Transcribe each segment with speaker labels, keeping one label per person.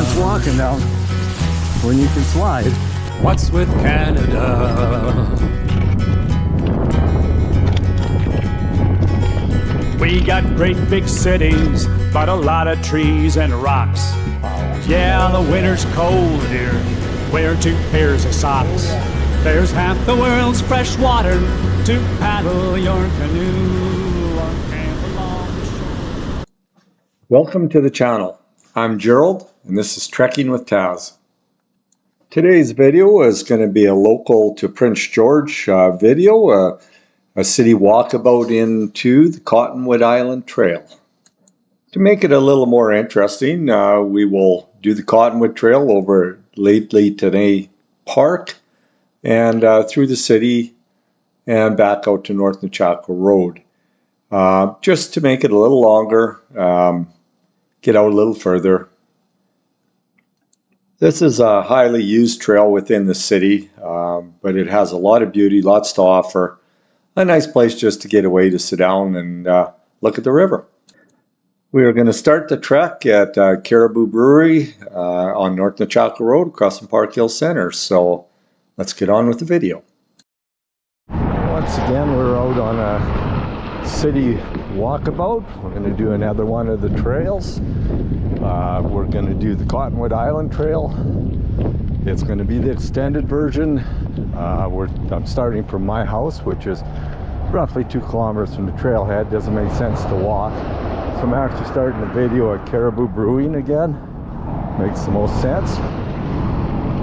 Speaker 1: sense walking down when you can slide.
Speaker 2: What's with Canada? We got great big cities, but a lot of trees and rocks. Yeah, the winter's cold here. Wear 2 pairs of socks. There's half the world's fresh water to paddle your canoe or camp along the shore.
Speaker 3: Welcome to the channel. I'm Gerald, and this is Trekking with Taz. Today's video is going to be a local to Prince George video, a city walkabout into the Cottonwood Island Trail. To make it a little more interesting, we will do the Cottonwood Trail over Lately Today Park and through the city and back out to North Nechako Road. Just to make it a little longer, get out a little further. This is a highly used trail within the city, but it has a lot of beauty, lots to offer. A nice place just to get away, to sit down and look at the river. We are going to start the trek at Caribou Brewery on North Nechako Road across from Park Hill Center. So let's get on with the video.
Speaker 1: Once again, we're out on a city walkabout. We're going to do another one of the trails. We're going to do the Cottonwood Island Trail. It's going to be the extended version. I'm starting from my house, which is roughly 2 kilometers from the trailhead. Doesn't make sense to walk. So I'm actually starting the video at Caribou Brewing again. Makes the most sense.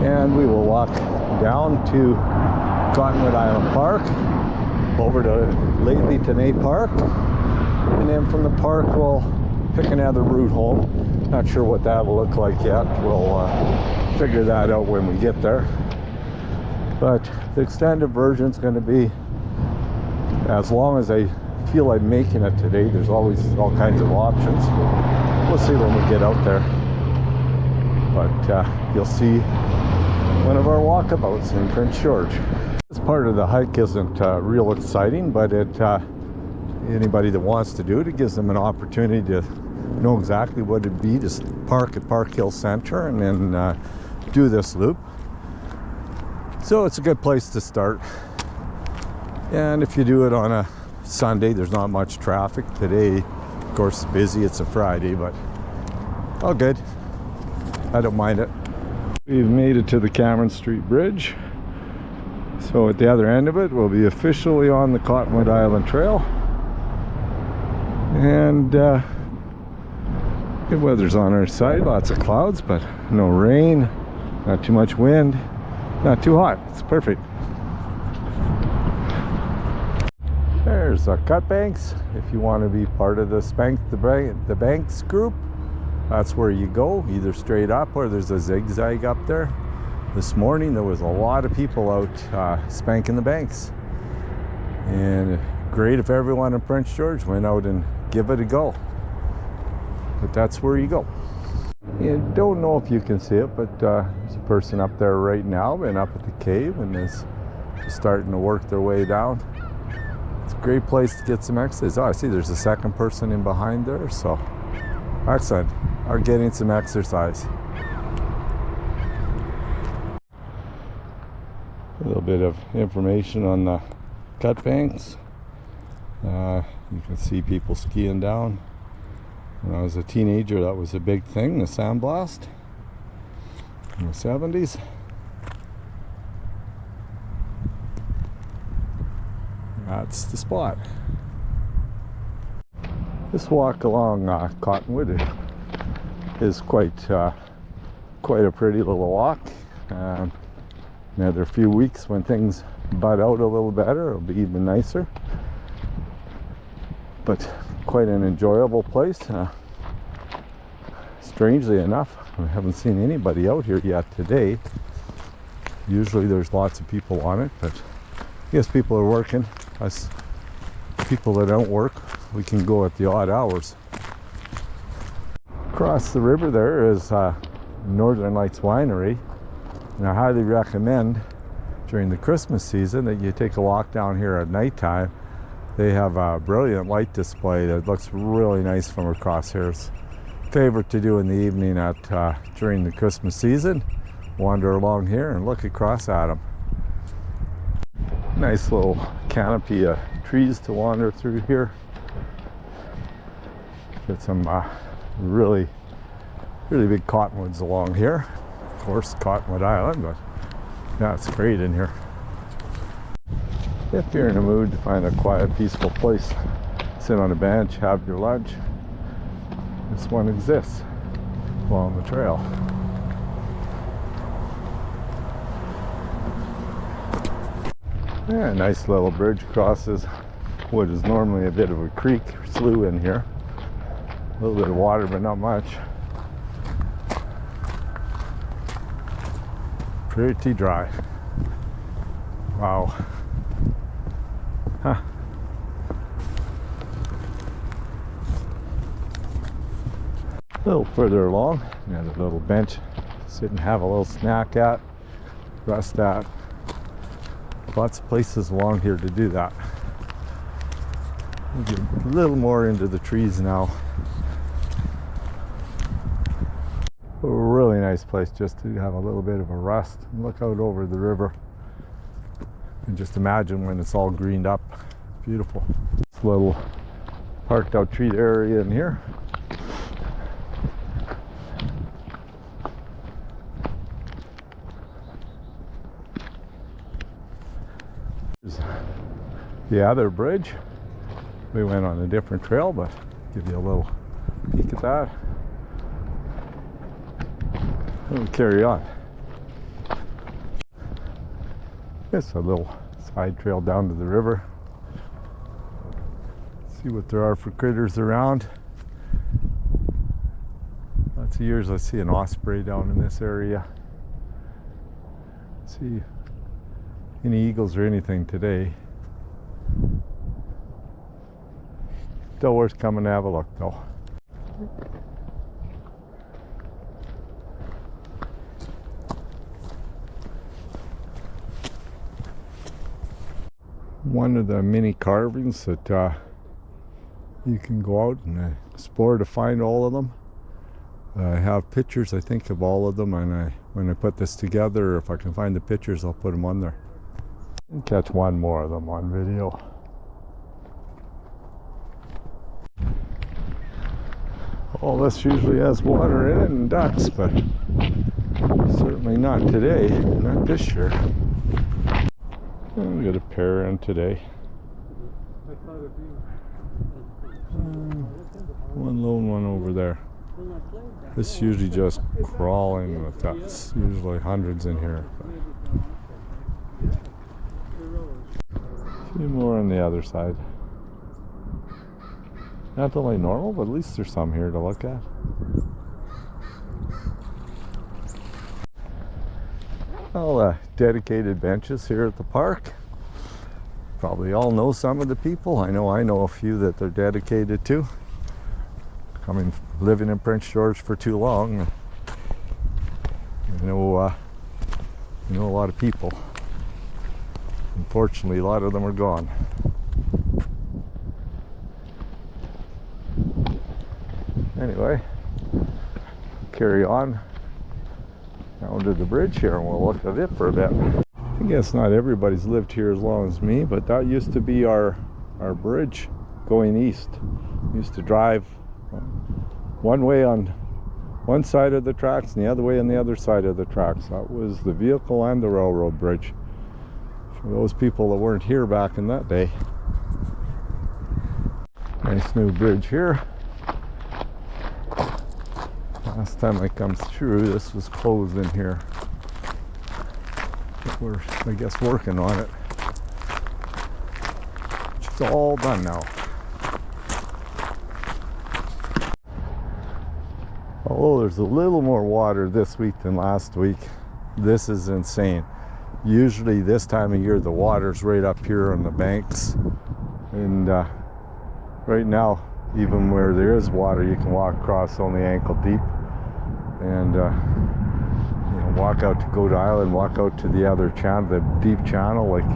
Speaker 1: And we will walk down to Cottonwood Island Park, over to Lately Today Park, and then from the park we'll pick another route home. Not sure what that'll look like yet. We'll figure that out when we get there. But the extended version is going to be as long as I feel like making it today. There's always all kinds of options. We'll see when we get out there. But you'll see one of our walkabouts in Prince George. This part of the hike isn't real exciting, but anybody that wants to do it, it gives them an opportunity to know exactly what it'd be to park at Park Hill Center and then do this loop. So it's a good place to start. And if you do it on a Sunday, there's not much traffic. Today, of course, it's busy. It's a Friday, but all good. I don't mind it. We've made it to the Cameron Street Bridge. So at the other end of it, we'll be officially on the Cottonwood Island Trail. And good weather's on our side. Lots of clouds, but no rain. Not too much wind. Not too hot. It's perfect. There's Cut Banks. If you want to be part of the Banks group, that's where you go, either straight up or there's a zigzag up there. This morning there was a lot of people out spanking the banks. And great if everyone in Prince George went out and give it a go. But that's where you go. You don't know if you can see it, but there's a person up there right now and up at the cave and is just starting to work their way down. It's a great place to get some exercise. Oh, I see there's a second person in behind there, so excellent. Are getting some exercise. A little bit of information on the Cut Banks. You can see people skiing down. When I was a teenager, that was a big thing, the sandblast in the 70s. That's the spot. This walk along Cottonwood is quite a pretty little walk. Another few weeks when things bud out a little better, it'll be even nicer. But quite an enjoyable place. Strangely enough, I haven't seen anybody out here yet today. Usually there's lots of people on it, but I guess people are working. Us people that don't work, we can go at the odd hours. Across the river there is Northern Lights Winery, and I highly recommend during the Christmas season that you take a walk down here at nighttime. They have a brilliant light display that looks really nice from across here. It's favorite to do in the evening at during the Christmas season. Wander along here and look across at them. Nice little canopy of trees to wander through here. Get some really big cottonwoods along here. Of course, Cottonwood Island, but yeah, it's great in here. If you're in a mood to find a quiet, peaceful place, sit on a bench, have your lunch, this one exists along the trail. Yeah, nice little bridge crosses what is normally a bit of a creek or slough in here. A little bit of water, but not much. Pretty dry. Wow. Huh. A little further along, got a little bench to sit and have a little snack at, rest at. Lots of places along here to do that. We'll get a little more into the trees now. A really nice place just to have a little bit of a rest and look out over the river. And just imagine when it's all greened up. Beautiful. This little parked out tree area in here. There's the other bridge. We went on a different trail, but give you a little peek at that. We'll carry on. It's a little side trail down to the river. See what there are for critters around. Lots of years I see an osprey down in this area. See any eagles or anything today. Still worth coming to have a look though. One of the many carvings that you can go out and explore to find all of them. I have pictures, I think, of all of them, and when I put this together, if I can find the pictures, I'll put them on there. And catch one more of them on video. All this usually has water in it and ducks, but certainly not today, not this year. We got a pair in today. One lone one over there. This is usually just crawling with ducks. Usually hundreds in here. A few more on the other side. Not only normal, but at least there's some here to look at. All dedicated benches here at the park. Probably all know some of the people. I know a few that they're dedicated to. Living in Prince George for too long, I know a lot of people. Unfortunately, a lot of them are gone. Anyway, carry on down to the bridge here and we'll look at it for a bit. I guess not everybody's lived here as long as me, but that used to be our bridge going east. We used to drive one way on one side of the tracks and the other way on the other side of the tracks. That was the vehicle and the railroad bridge. For those people that weren't here back in that day. Nice new bridge here. Last time I come through, this was closed in here. But we're, I guess, working on it. It's all done now. Although there's a little more water this week than last week, this is insane. Usually this time of year the water's right up here on the banks, and right now, even where there is water, you can walk across only ankle deep, and walk out to Goat Island, walk out to the other channel, the deep channel. Like,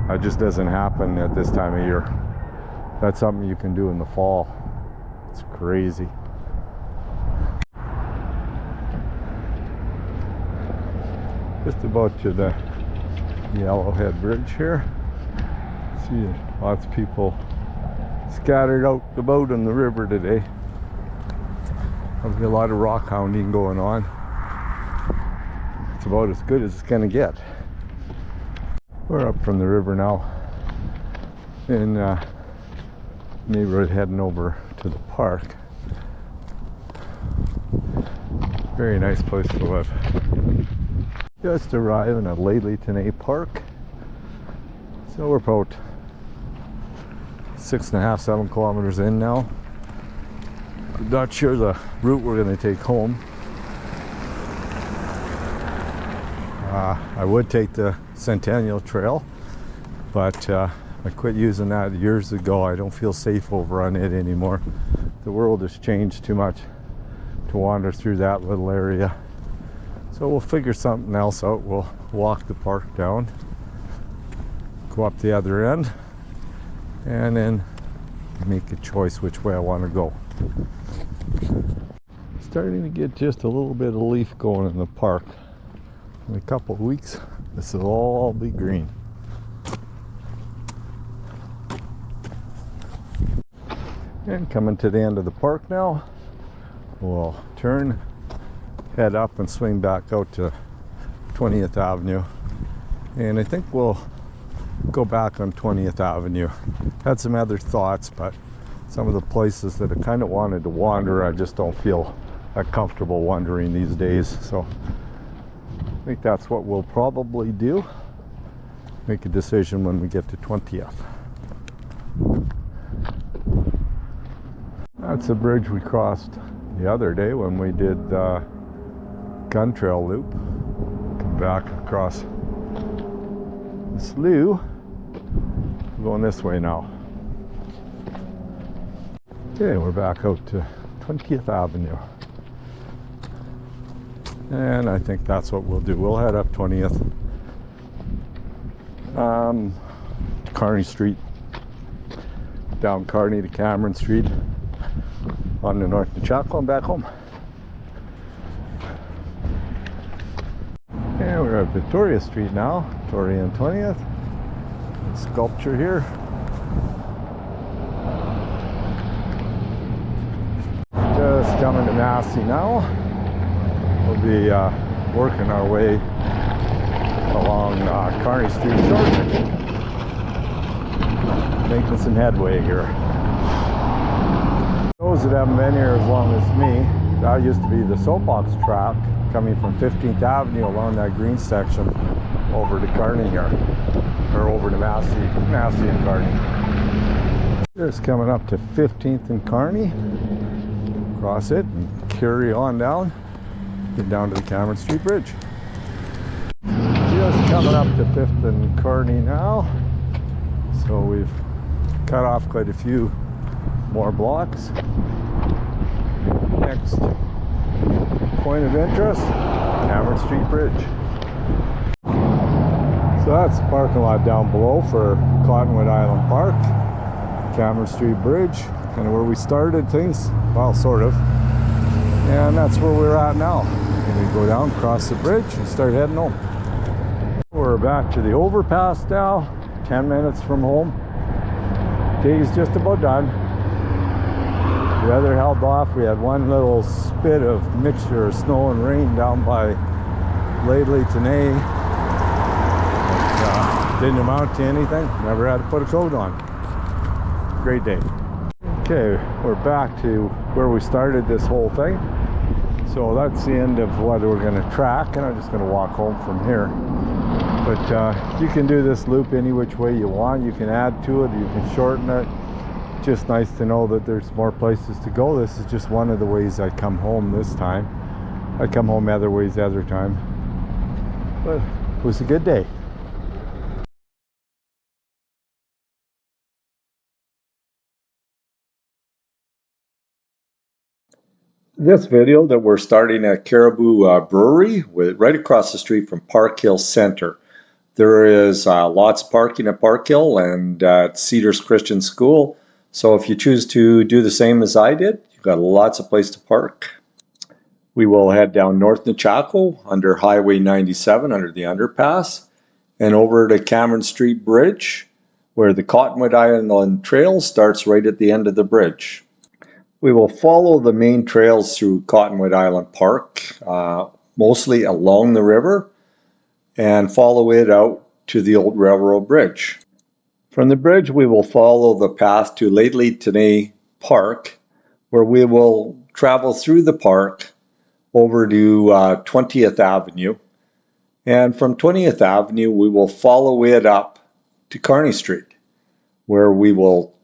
Speaker 1: that just doesn't happen at this time of year. That's something you can do in the fall. It's crazy. Just about to the Yellowhead Bridge here. See lots of people scattered out about in the river today. There'll be a lot of rock hounding going on. It's about as good as it's gonna get. We're up from the river now in neighborhood heading over to the park. Very nice place to live. Just arriving at Laley Park. So we're about 6.5, 7 kilometers in now. I'm not sure the route we're going to take home. I would take the Centennial Trail, but I quit using that years ago. I don't feel safe over on it anymore. The world has changed too much to wander through that little area. So we'll figure something else out. We'll walk the park down, go up the other end, and then make a choice which way I want to go. Starting to get just a little bit of leaf going in the park. In a couple of weeks, this will all be green. And coming to the end of the park now, we'll turn, head up and swing back out to 20th Avenue. And I think we'll go back on 20th Avenue. Had some other thoughts, but some of the places that I kind of wanted to wander, I just don't feel that comfortable wandering these days. So I think that's what we'll probably do. Make a decision when we get to 20th. That's a bridge we crossed the other day when we did the gun trail loop. Come back across the slough. We're going this way now. Okay, we're back out to 20th Avenue. And I think that's what we'll do. We'll head up 20th. Kearney Street. Down Kearney to Cameron Street. On to North Nechako and back home. And we're at Victoria Street now. Victoria and 20th. Sculpture here. Just coming to Massey now. We'll be working our way along Kearney Street shortly. Making some headway here. Those that haven't been here as long as me, that used to be the soapbox track coming from 15th Avenue along that green section over to Kearney here, or over to Massey and Kearney. Just coming up to 15th and Kearney. Cross it and carry on down. Get down to the Cameron Street Bridge. Just coming up to 5th and Kearney now. So we've cut off quite a few more blocks. Next point of interest, Cameron Street Bridge. So that's the parking lot down below for Cottonwood Island Park. Cameron Street Bridge, kind of where we started things, well, sort of. And that's where we're at now. And we go down, cross the bridge, and start heading home. We're back to the overpass now, 10 minutes from home. Day's just about done. The weather held off. We had one little spit of mixture of snow and rain down by Laley today. Didn't amount to anything. Never had to put a coat on. Great day. Okay, we're back to where we started this whole thing. So that's the end of what we're going to track, and I'm just going to walk home from here. But you can do this loop any which way you want. You can add to it, you can shorten it. Just nice to know that there's more places to go. This is just one of the ways I come home this time. I come home other ways other time. But it was a good day. This video that we're starting at Caribou Brewery, right across the street from Park Hill Center. There is lots of parking at Park Hill and at Cedars Christian School. So if you choose to do the same as I did, you've got lots of place to park.
Speaker 3: We will head down North Nechako under Highway 97 under the underpass and over to Cameron Street Bridge, where the Cottonwood Island Trail starts right at the end of the bridge. We will follow the main trails through Cottonwood Island Park, mostly along the river, and follow it out to the old railroad bridge. From the bridge, we will follow the path to Lately Today Park, where we will travel through the park over to 20th Avenue. And from 20th Avenue, we will follow it up to Kearney Street, where we will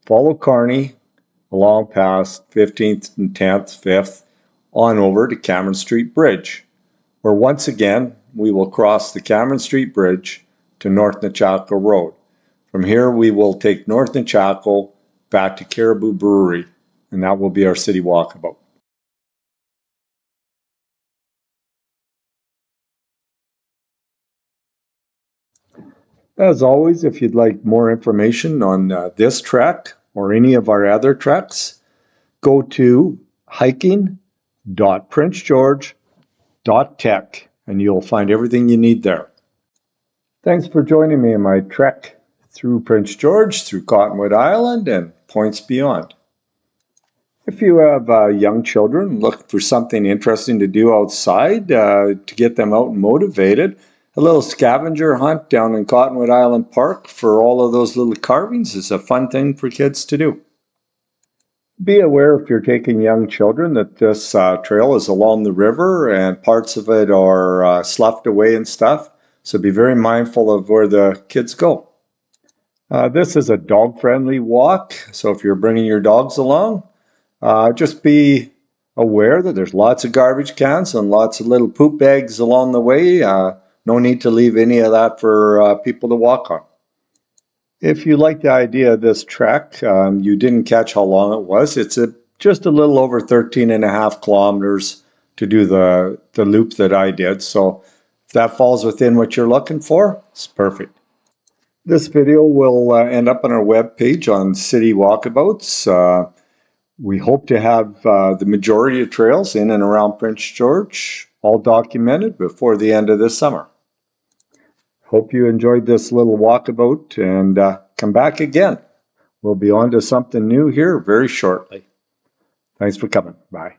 Speaker 3: follow Kearney along past 15th and 10th, 5th, on over to Cameron Street Bridge, where once again, we will cross the Cameron Street Bridge to North Nechako Road. From here, we will take North Nechako back to Caribou Brewery, and that will be our city walkabout. As always, if you'd like more information on this trek or any of our other treks, go to hiking.princegeorge.tech and you'll find everything you need there. Thanks for joining me in my trek through Prince George, through Cottonwood Island, and points beyond. If you have young children, look for something interesting to do outside to get them out and motivated. A little scavenger hunt down in Cottonwood Island Park for all of those little carvings is a fun thing for kids to do. Be aware if you're taking young children that this trail is along the river and parts of it are sloughed away and stuff. So be very mindful of where the kids go. This is a dog-friendly walk. So if you're bringing your dogs along, just be aware that there's lots of garbage cans and lots of little poop bags along the way. No need to leave any of that for people to walk on. If you like the idea of this trek, you didn't catch how long it was. It's just a little over 13.5 kilometers to do the loop that I did. So if that falls within what you're looking for, it's perfect. This video will end up on our webpage on City Walkabouts. We hope to have the majority of trails in and around Prince George all documented before the end of this summer. Hope you enjoyed this little walkabout and come back again. We'll be on to something new here very shortly. Thanks for coming. Bye.